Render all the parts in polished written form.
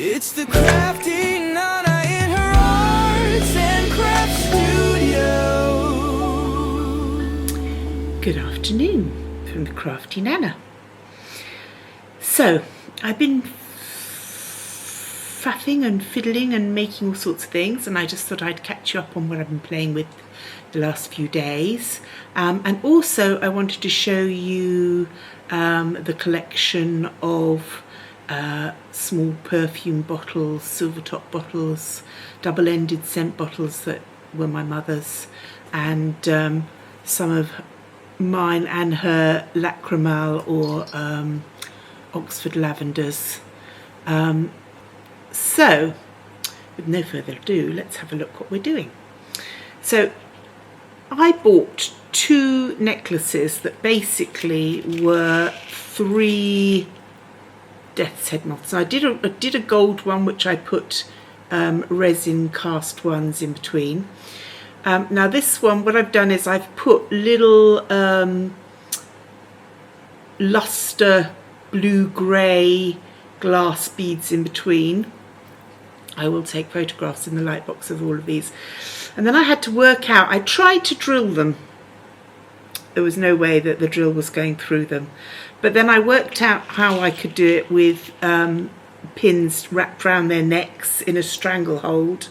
It's the Crafty Nana in her arts and crafts studio. Good afternoon from the Crafty Nana. So, I've been faffing and fiddling and making all sorts of things, and I just thought I'd catch you up on what I've been playing with the last few days. And also I wanted to show you the collection of small perfume bottles, silver top bottles, double-ended scent bottles that were my mother's, and some of mine and her lacrimal or Oxford lavenders. So with no further ado, let's have a look what we're doing. So I bought two necklaces that basically were 3 death's head moths. I did a gold one which I put resin cast ones in between. Now this one, what I've done is I've put little luster blue-grey glass beads in between. I will take photographs in the light box of all of these. And then I had to work out, I tried to drill them. There was no way that the drill was going through them. But then I worked out how I could do it with pins wrapped around their necks in a stranglehold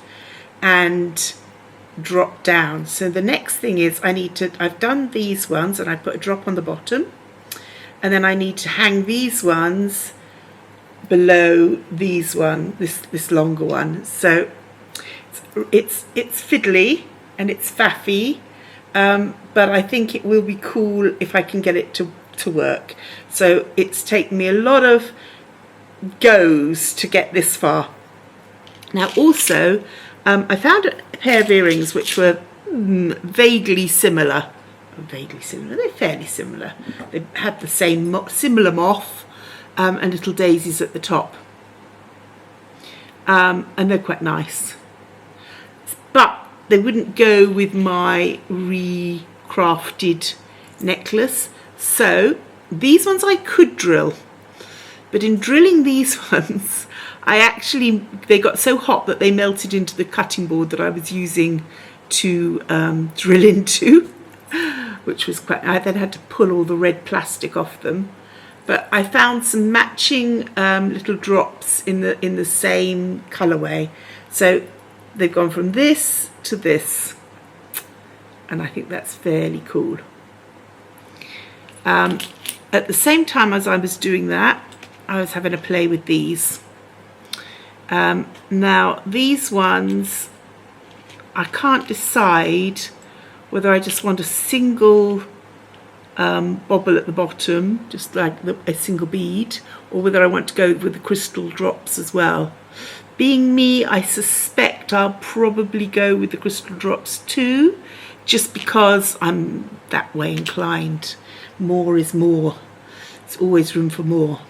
and drop down. So the next thing is I've done these ones and I put a drop on the bottom. And then I need to hang these ones below these one, this longer one. So it's fiddly and it's faffy, but I think it will be cool if I can get it to work. So it's taken me a lot of goes to get this far. Now also I found a pair of earrings which were vaguely similar. They're fairly similar. They had the same similar moth and little daisies at the top, and they're quite nice, but they wouldn't go with my recrafted necklace. So these ones I could drill, but in drilling these ones they got so hot that they melted into the cutting board that I was using to drill into, which was quite, I then had to pull all the red plastic off them. But I found some matching little drops in the same colourway. So they've gone from this to this, and I think that's fairly cool. At the same time as I was doing that, I was having a play with these. Now these ones, I can't decide whether I just want a single bobble at the bottom, just like a single bead, or whether I want to go with the crystal drops as well. Being me, I suspect I'll probably go with the crystal drops too, just because I'm that way inclined. More is more. There's always room for more.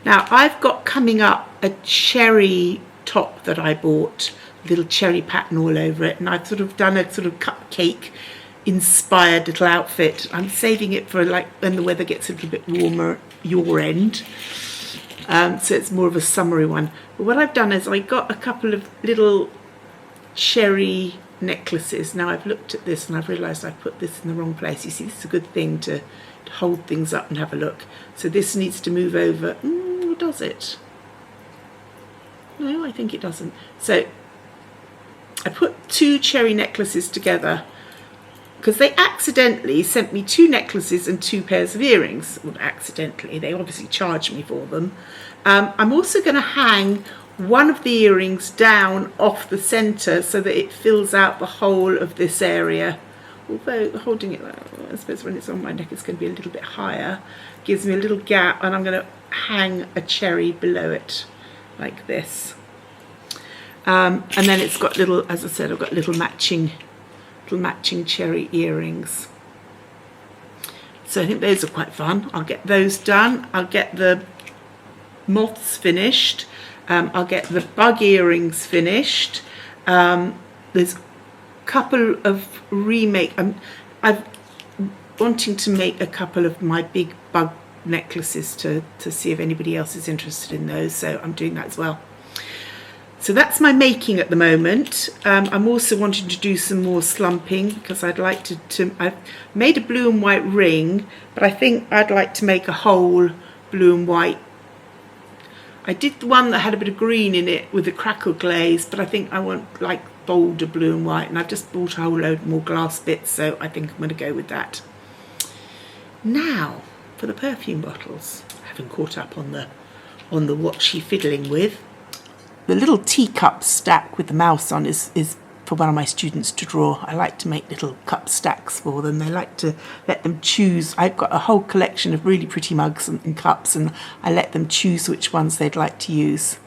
Now I've got coming up a cherry top that I bought, little cherry pattern all over it, and I've sort of done a sort of cupcake inspired little outfit. I'm saving it for like when the weather gets a little bit warmer your end, so it's more of a summery one. But what I've done is I got a couple of little cherry necklaces. Now I've looked at this and I've realised I put this in the wrong place. You see, this is a good thing to hold things up and have a look. So this needs to move over. Does it? No, I think it doesn't. So I put 2 cherry necklaces together because they accidentally sent me 2 necklaces and 2 pairs of earrings. Well, accidentally, they obviously charged me for them. I'm also going to hang one of the earrings down off the centre so that it fills out the whole of this area. Although holding it, I suppose when it's on my neck it's going to be a little bit higher. Gives me a little gap, and I'm going to hang a cherry below it like this. And then it's got little, as I said, I've got little matching cherry earrings. So I think those are quite fun. I'll get those done. I'll get the moths finished. I'll get the bug earrings finished. There's a couple of I'm wanting to make a couple of my big bug necklaces to see if anybody else is interested in those, so I'm doing that as well. So that's my making at the moment. I'm also wanting to do some more slumping because I'd like to I've made a blue and white ring, but I think I'd like to make a whole blue and white. I did the one that had a bit of green in it with the crackle glaze, but I think I want like bolder blue and white, and I've just bought a whole load more glass bits, so I think I'm going to go with that. Now for the perfume bottles. I haven't caught up on the what she's fiddling with. The little teacup stack with the mouse on is for one of my students to draw. I like to make little cup stacks for them. They like to let them choose. I've got a whole collection of really pretty mugs and cups, and I let them choose which ones they'd like to use,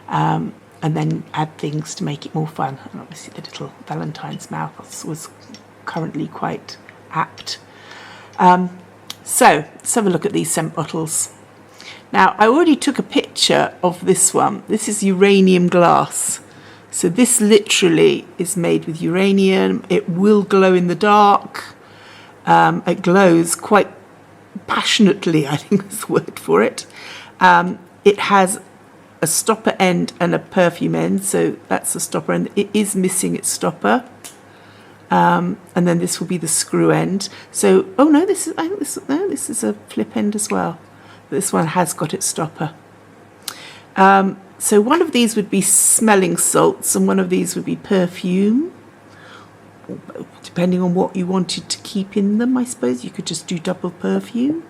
and then add things to make it more fun. And obviously the little Valentine's mouth was currently quite apt. So let's have a look at these scent bottles. Now, I already took a picture of this one. This is uranium glass. So this literally is made with uranium. It will glow in the dark. It glows quite passionately, I think is the word for it. It has a stopper end and a perfume end. So that's the stopper end. It is missing its stopper. And then this will be the screw end. So, oh no, this is a flip end as well. This one has got its stopper. So one of these would be smelling salts and one of these would be perfume. Depending on what you wanted to keep in them, I suppose. You could just do double perfume.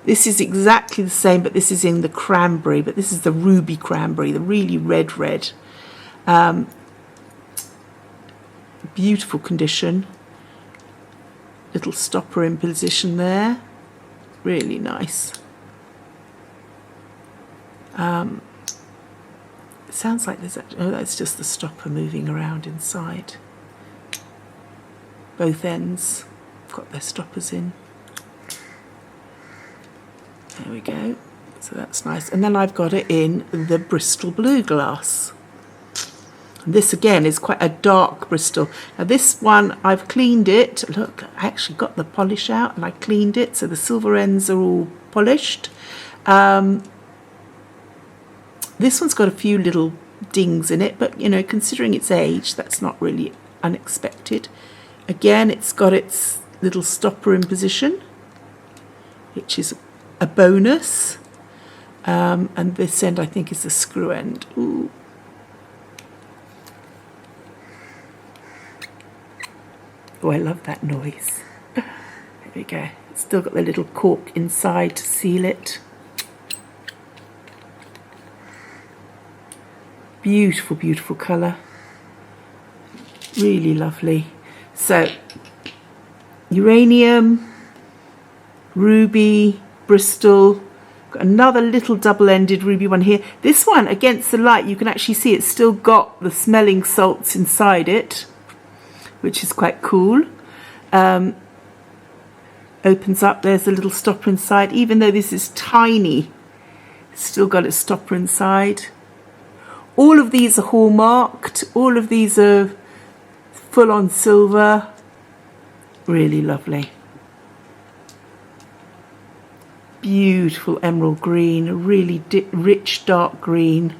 This is exactly the same, but this is in the cranberry, but this is the ruby cranberry, the really red. Beautiful condition. Little stopper in position there. Really nice. It sounds like there's actually, oh, that's just the stopper moving around inside. Both ends have got their stoppers in. There we go. So that's nice. And then I've got it in the Bristol blue glass. And this again is quite a dark Bristol. Now this one, I've cleaned it. Look, I actually got the polish out and I cleaned it. So the silver ends are all polished. This one's got a few little dings in it, but you know, considering its age, that's not really unexpected. Again, it's got its little stopper in position, which is a bonus. And this end, I think, is the screw end. Ooh. Oh, I love that noise. There we go. It's still got the little cork inside to seal it. Beautiful, beautiful colour. Really lovely. So, uranium, ruby, Bristol. Got another little double-ended ruby one here. This one, against the light, you can actually see it's still got the smelling salts inside it, which is quite cool. Opens up, there's a little stopper inside. Even though this is tiny, it's still got its stopper inside. All of these are hallmarked. All of these are full-on silver. Really lovely. Beautiful emerald green, a really rich dark green.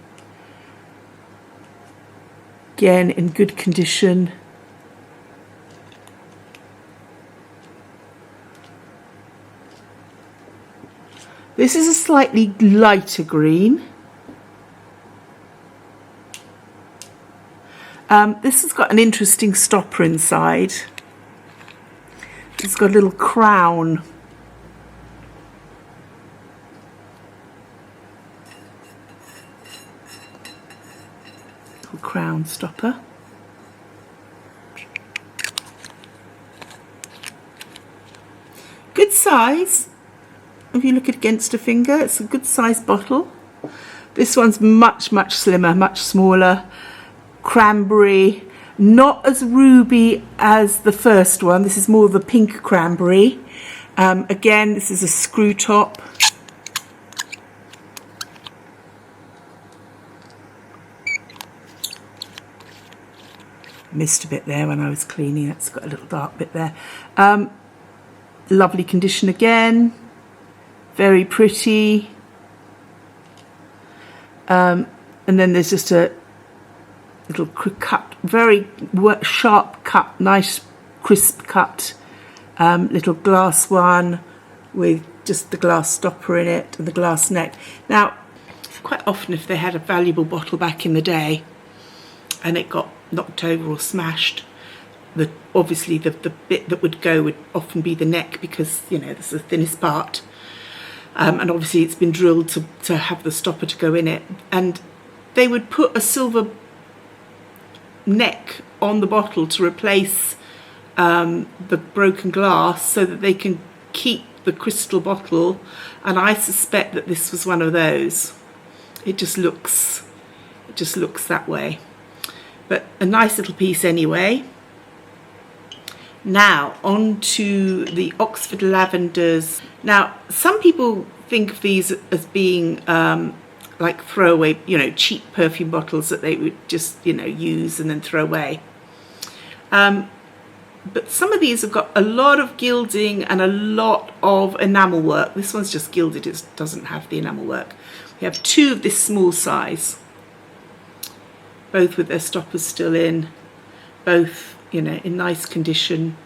Again, in good condition. This is a slightly lighter green. This has got an interesting stopper inside. It's got a little crown. Little crown stopper. Good size. If you look at against a finger, it's a good size bottle. This one's much, much slimmer, much smaller. Cranberry, not as ruby as the first one. This is more the pink cranberry. Again, this is a screw top. Missed a bit there when I was cleaning. It's got a little dark bit there. Lovely condition again. Very pretty. And then there's just a little cut, very sharp cut, nice crisp cut, little glass one with just the glass stopper in it and the glass neck. Now, quite often if they had a valuable bottle back in the day and it got knocked over or smashed, obviously the bit that would go would often be the neck, because you know, this is the thinnest part, and obviously it's been drilled to have the stopper to go in it, and they would put a silver neck on the bottle to replace the broken glass so that they can keep the crystal bottle, and I suspect that this was one of those. It just looks that way, but a nice little piece anyway. Now on to the Oxford lavenders. Now some people think of these as being like throwaway, you know, cheap perfume bottles that they would just, you know, use and then throw away. But some of these have got a lot of gilding and a lot of enamel work. This one's just gilded, it doesn't have the enamel work. We have two of this small size, both with their stoppers still in, both, you know, in nice condition.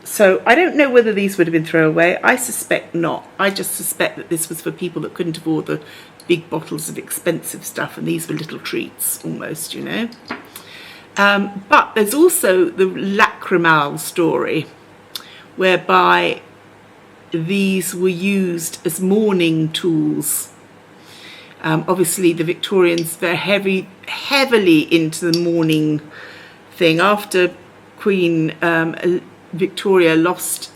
So I don't know whether these would have been thrown away. I suspect not. I just suspect that this was for people that couldn't afford the big bottles of expensive stuff, and these were little treats almost, you know. But there's also the lacrimal story, whereby these were used as mourning tools. Obviously the Victorians were heavily into the mourning thing. After Queen Victoria lost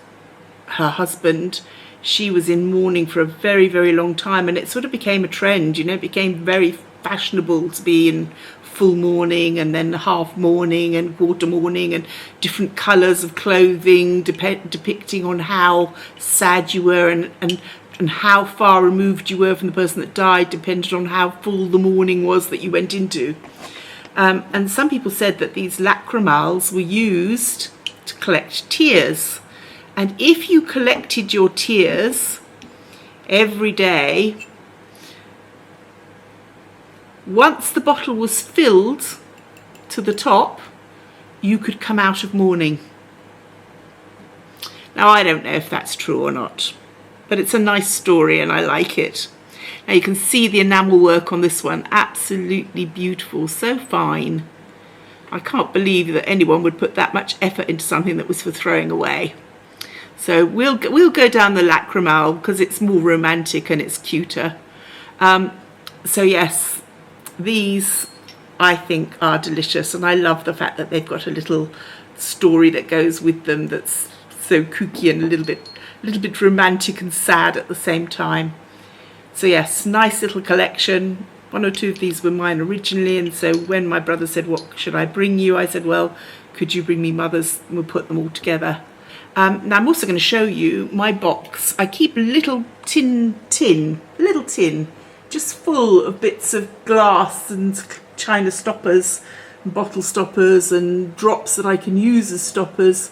her husband, she was in mourning for a very, very long time, and it sort of became a trend, you know. It became very fashionable to be in full mourning and then half mourning and quarter mourning, and different colours of clothing depicting on how sad you were and how far removed you were from the person that died, depended on how full the mourning was that you went into. And some people said that these lacrimals were used to collect tears, and if you collected your tears every day, once the bottle was filled to the top, you could come out of mourning. Now I don't know if that's true or not, but it's a nice story and I like it. Now you can see the enamel work on this one, absolutely beautiful, so fine. I can't believe that anyone would put that much effort into something that was for throwing away. So we'll go down the lacrimal because it's more romantic and it's cuter. So yes, these I think are delicious, and I love the fact that they've got a little story that goes with them that's so kooky and a little bit romantic and sad at the same time. So yes, nice little collection. One or two of these were mine originally, and so when my brother said, what should I bring you, I said, well, could you bring me mother's, and we'll put them all together. Now I'm also going to show you my box. I keep a little tin, just full of bits of glass and china stoppers and bottle stoppers and drops that I can use as stoppers,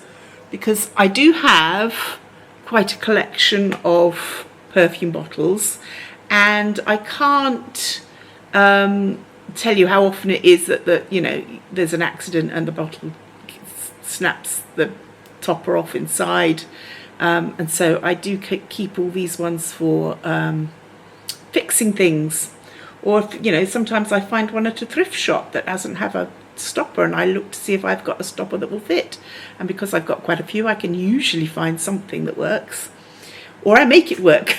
because I do have quite a collection of perfume bottles, and I can't tell you how often it is that you know, there's an accident and the bottle snaps the topper off inside, and so I do keep all these ones for fixing things, or if, you know, sometimes I find one at a thrift shop that doesn't have a stopper, and I look to see if I've got a stopper that will fit, and because I've got quite a few, I can usually find something that works, or I make it work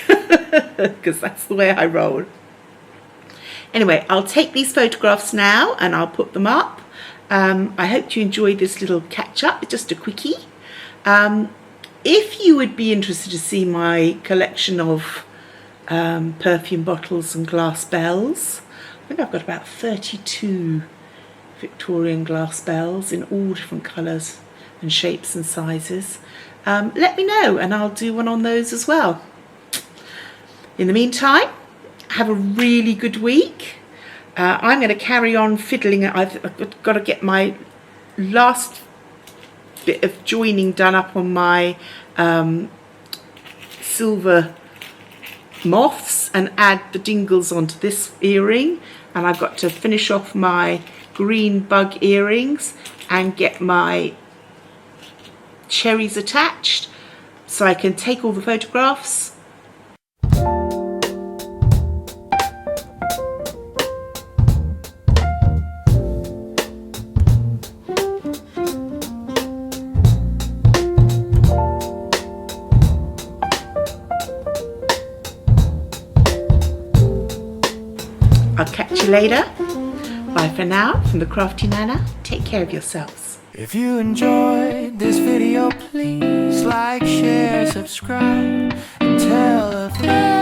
because that's the way I roll. Anyway, I'll take these photographs now and I'll put them up. I hope you enjoyed this little catch up, just a quickie. If you would be interested to see my collection of perfume bottles and glass bells, I think I've got about 32 Victorian glass bells in all different colours and shapes and sizes. Let me know and I'll do one on those as well. In the meantime, have a really good week. I'm going to carry on fiddling. I've got to get my last bit of joining done up on my silver moths and add the dingles onto this earring, and I've got to finish off my green bug earrings and get my cherries attached so I can take all the photographs. I'll catch you later. Bye for now from the Crafty Nana. Take care of yourselves. If you enjoyed this video, please like, share, subscribe, and tell a friend.